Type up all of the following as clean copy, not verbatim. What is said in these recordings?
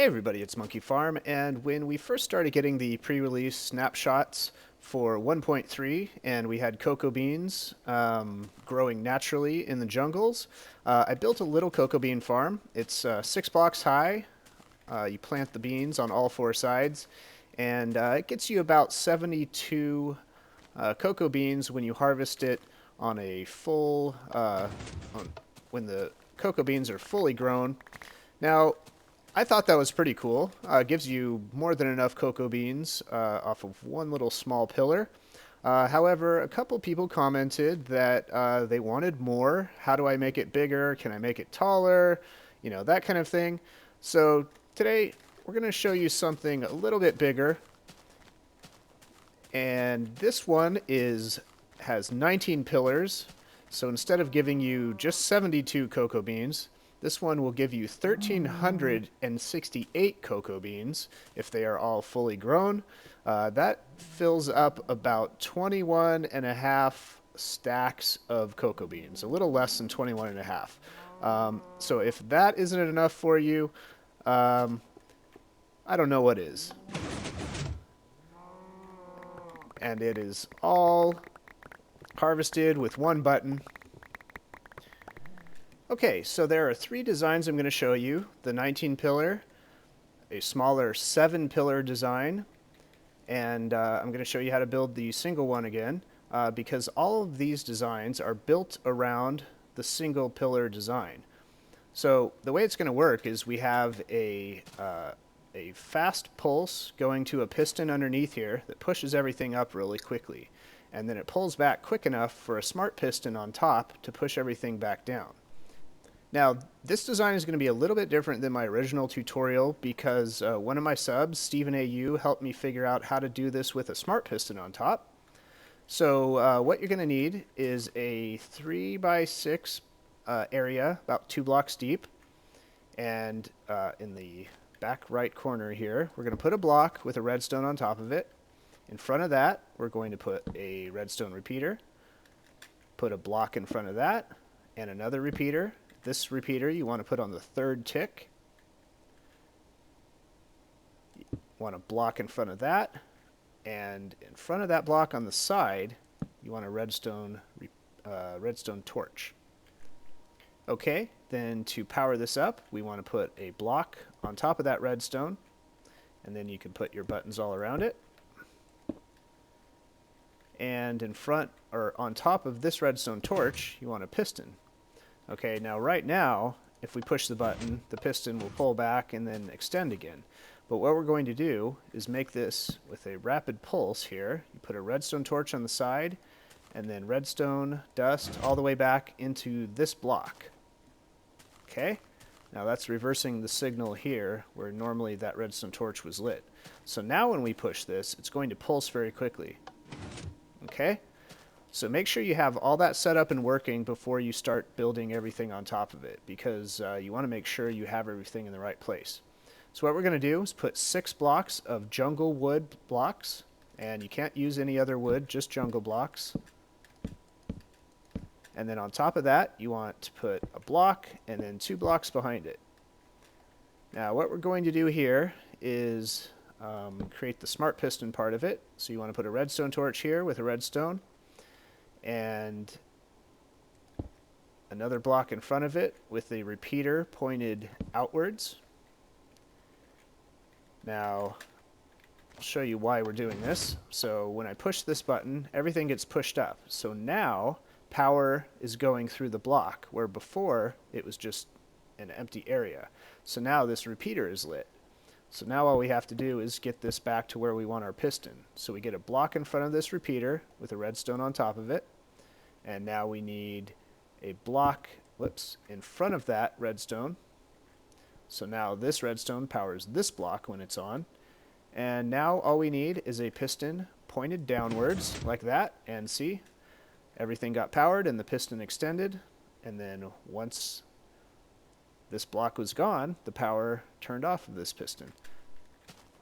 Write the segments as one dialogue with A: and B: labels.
A: everybody, it's Monkeyfarm, and when we first started getting the pre-release snapshots for 1.3 and we had cocoa beans growing naturally in the jungles, I built a little cocoa bean farm. It's 6 blocks high. You plant the beans on all 4 sides, and it gets you about 72 cocoa beans when you harvest it on a full, when the cocoa beans are fully grown. Now, I thought that was pretty cool. It gives you more than enough cocoa beans off of one little small pillar. However, a couple people commented that they wanted more. How do I make it bigger? Can I make it taller? You know, that kind of thing. So today we're going to show you something a little bit bigger. And this one has 19 pillars. So instead of giving you just 72 cocoa beans, this one will give you 1,368 cocoa beans if they are all fully grown. That fills up about 21 and a half stacks of cocoa beans, a little less than 21 and a half. So if that isn't enough for you, I don't know what is. And it is all harvested with one button. Okay, so there are 3 designs I'm going to show you. The 19 pillar, a smaller 7 pillar design, and I'm going to show you how to build the single one again, because all of these designs are built around the single pillar design. So the way it's going to work is we have a fast pulse going to a piston underneath here that pushes everything up really quickly, and then it pulls back quick enough for a smart piston on top to push everything back down. Now, this design is going to be a little bit different than my original tutorial because one of my subs, Stephen AU, helped me figure out how to do this with a smart piston on top. So what you're going to need is a 3x6 area, about 2 blocks deep. And in the back right corner here, we're going to put a block with a redstone on top of it. In front of that, we're going to put a redstone repeater. Put a block in front of that, and another repeater. This repeater you want to put on the 3rd tick. You want a block in front of that, and in front of that block on the side, you want a redstone torch. Okay, then to power this up, we want to put a block on top of that redstone, and then you can put your buttons all around it. And in front, or on top of this redstone torch, you want a piston. Okay, now right now, if we push the button, the piston will pull back and then extend again. But what we're going to do is make this with a rapid pulse here. You put a redstone torch on the side, and then redstone dust all the way back into this block. Okay, now that's reversing the signal here, where normally that redstone torch was lit. So now when we push this, it's going to pulse very quickly. Okay? So make sure you have all that set up and working before you start building everything on top of it, because you want to make sure you have everything in the right place. So what we're going to do is put 6 blocks of jungle wood blocks, and you can't use any other wood, just jungle blocks. And then on top of that, you want to put a block and then 2 blocks behind it. Now what we're going to do here is create the smart piston part of it. So you want to put a redstone torch here with a redstone, and another block in front of it with a repeater pointed outwards. Now, I'll show you why we're doing this. So when I push this button, everything gets pushed up. So now power is going through the block, where before it was just an empty area. So now this repeater is lit. So now all we have to do is get this back to where we want our piston. So we get a block in front of this repeater with a redstone on top of it. And now we need a block, in front of that redstone. So now this redstone powers this block when it's on. And now all we need is a piston pointed downwards like that. And see, everything got powered and the piston extended. And then once this block was gone, the power turned off of this piston.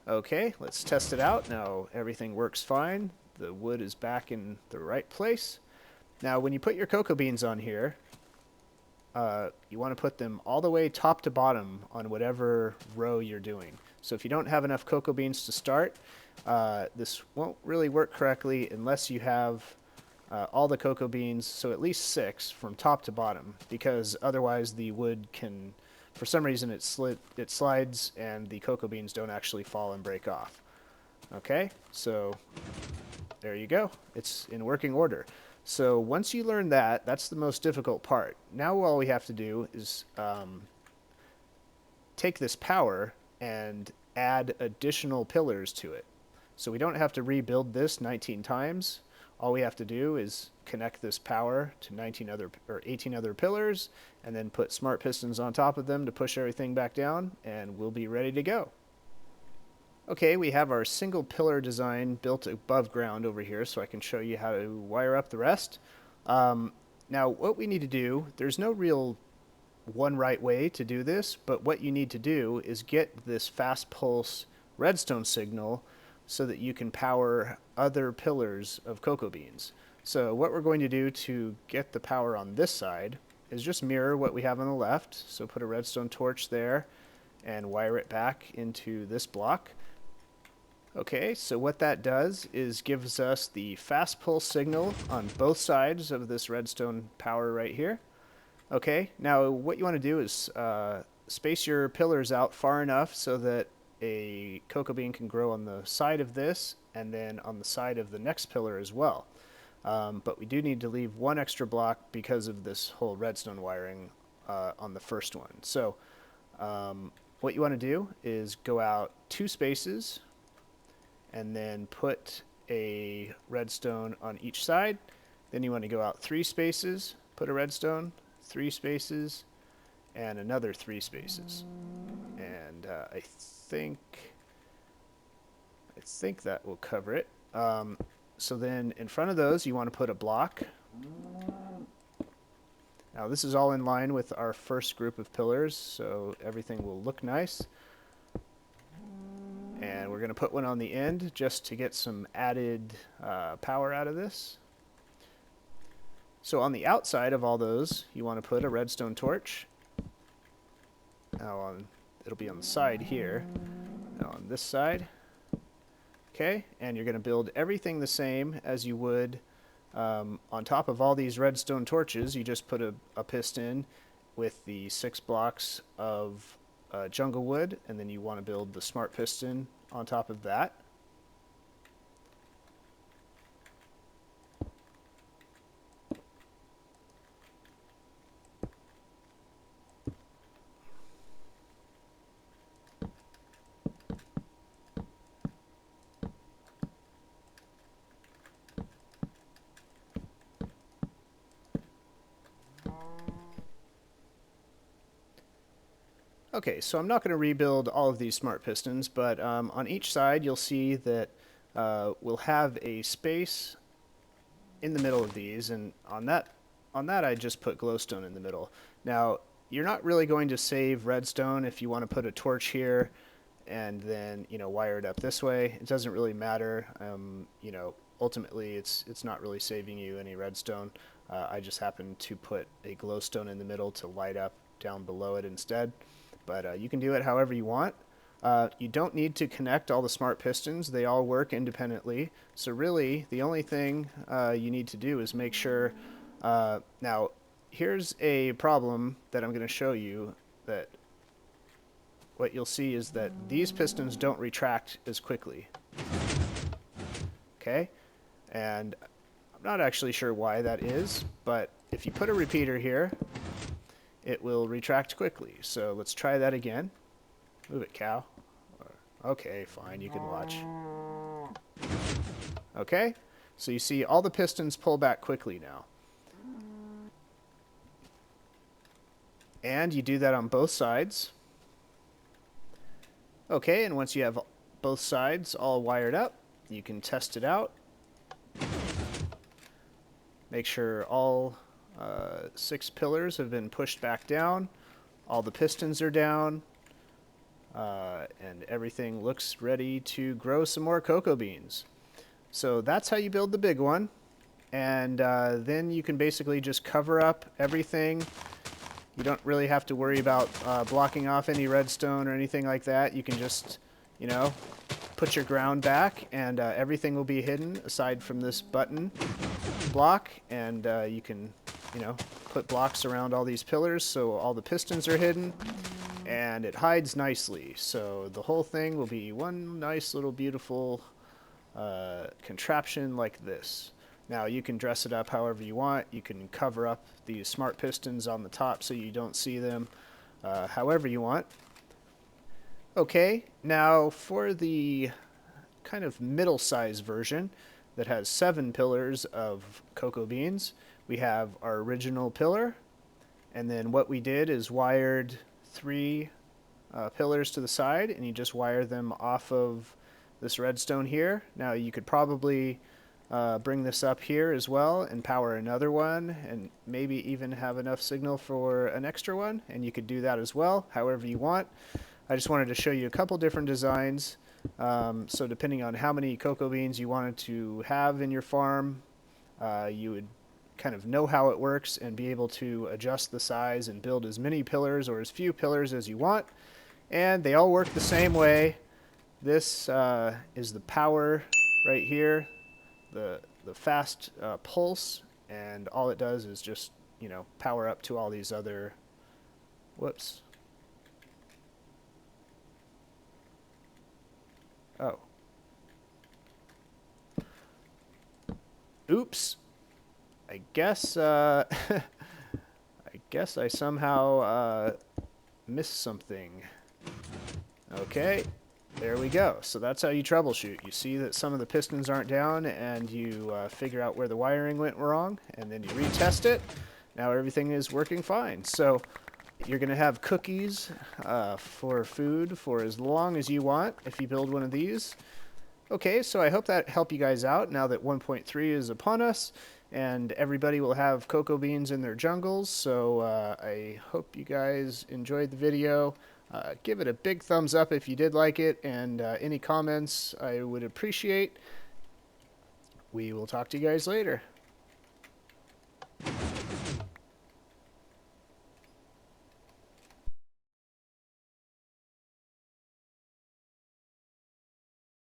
A: Okay, let's test it out. Now everything works fine. The wood is back in the right place. Now when you put your cocoa beans on here, you want to put them all the way top to bottom on whatever row you're doing. So if you don't have enough cocoa beans to start, this won't really work correctly unless you have all the cocoa beans, so at least 6 from top to bottom, because otherwise the wood can, for some reason it slides and the cocoa beans don't actually fall and break off. Okay, so there you go. It's in working order. So once you learn that, that's the most difficult part. Now all we have to do is take this power and add additional pillars to it. So we don't have to rebuild this 19 times. All we have to do is connect this power to 18 other pillars, and then put smart pistons on top of them to push everything back down, and we'll be ready to go. Okay, we have our single pillar design built above ground over here, so I can show you how to wire up the rest. Now, what we need to do, there's no real one right way to do this, but what you need to do is get this fast pulse redstone signal so that you can power other pillars of cocoa beans. So what we're going to do to get the power on this side is just mirror what we have on the left. So put a redstone torch there and wire it back into this block. Okay, so what that does is gives us the fast pulse signal on both sides of this redstone power right here. Okay, now what you want to do is space your pillars out far enough so that a cocoa bean can grow on the side of this and then on the side of the next pillar as well. But we do need to leave one extra block because of this whole redstone wiring on the first one. So what you want to do is go out 2 spaces and then put a redstone on each side. Then you want to go out 3 spaces, put a redstone, 3 spaces, and another 3 spaces. And I think that will cover it. So then in front of those, you want to put a block. Now this is all in line with our first group of pillars, so everything will look nice. And we're going to put one on the end just to get some added power out of this. So on the outside of all those, you want to put a redstone torch. Now it'll be on the side here. Now on this side. Okay, and you're going to build everything the same as you would on top of all these redstone torches. You just put a piston with the 6 blocks of jungle wood, and then you want to build the smart piston on top of that. Okay, so I'm not going to rebuild all of these smart pistons, but on each side you'll see that we'll have a space in the middle of these, and on that I just put glowstone in the middle. Now, you're not really going to save redstone if you want to put a torch here and then, you know, wire it up this way. It doesn't really matter. You know, ultimately it's not really saving you any redstone. I just happen to put a glowstone in the middle to light up down below it instead. But you can do it however you want. You don't need to connect all the smart pistons. They all work independently. So really, the only thing you need to do is make sure... now, here's a problem that I'm going to show you. That what you'll see is that these pistons don't retract as quickly. Okay? And I'm not actually sure why that is, but if you put a repeater here, it will retract quickly. So let's try that again. Move it, cow. Okay, fine, you can watch. Okay, so you see all the pistons pull back quickly now. And you do that on both sides. Okay, and once you have both sides all wired up, you can test it out. Make sure all 6 pillars have been pushed back down, all the pistons are down, and everything looks ready to grow some more cocoa beans. So that's how you build the big one, and then you can basically just cover up everything You don't really have to worry about blocking off any redstone or anything like that. You can just, you know, put your ground back, and everything will be hidden aside from this button block, and you can, you know, put blocks around all these pillars so all the pistons are hidden, and it hides nicely. So the whole thing will be one nice little beautiful contraption like this. Now you can dress it up however you want. You can cover up these smart pistons on the top so you don't see them however you want. Okay, now for the kind of middle-sized version that has 7 pillars of cocoa beans, we have our original pillar, and then what we did is wired 3 pillars to the side, and you just wire them off of this redstone here. Now you could probably bring this up here as well and power another one, and maybe even have enough signal for an extra one, and you could do that as well, however you want. I just wanted to show you a couple different designs. So depending on how many cocoa beans you wanted to have in your farm, you would kind of know how it works and be able to adjust the size and build as many pillars or as few pillars as you want. And they all work the same way. This is the power right here, the fast pulse, and all it does is just, you know, power up to all these other, whoops. Oh. Oops. I guess I guess I somehow missed something. Okay. There we go. So that's how you troubleshoot. You see that some of the pistons aren't down, and you figure out where the wiring went wrong, and then you retest it. Now everything is working fine. So you're going to have cookies for food for as long as you want if you build one of these. Okay, so I hope that helped you guys out now that 1.3 is upon us, and everybody will have cocoa beans in their jungles. So I hope you guys enjoyed the video. Give it a big thumbs up if you did like it, and any comments I would appreciate. We will talk to you guys later.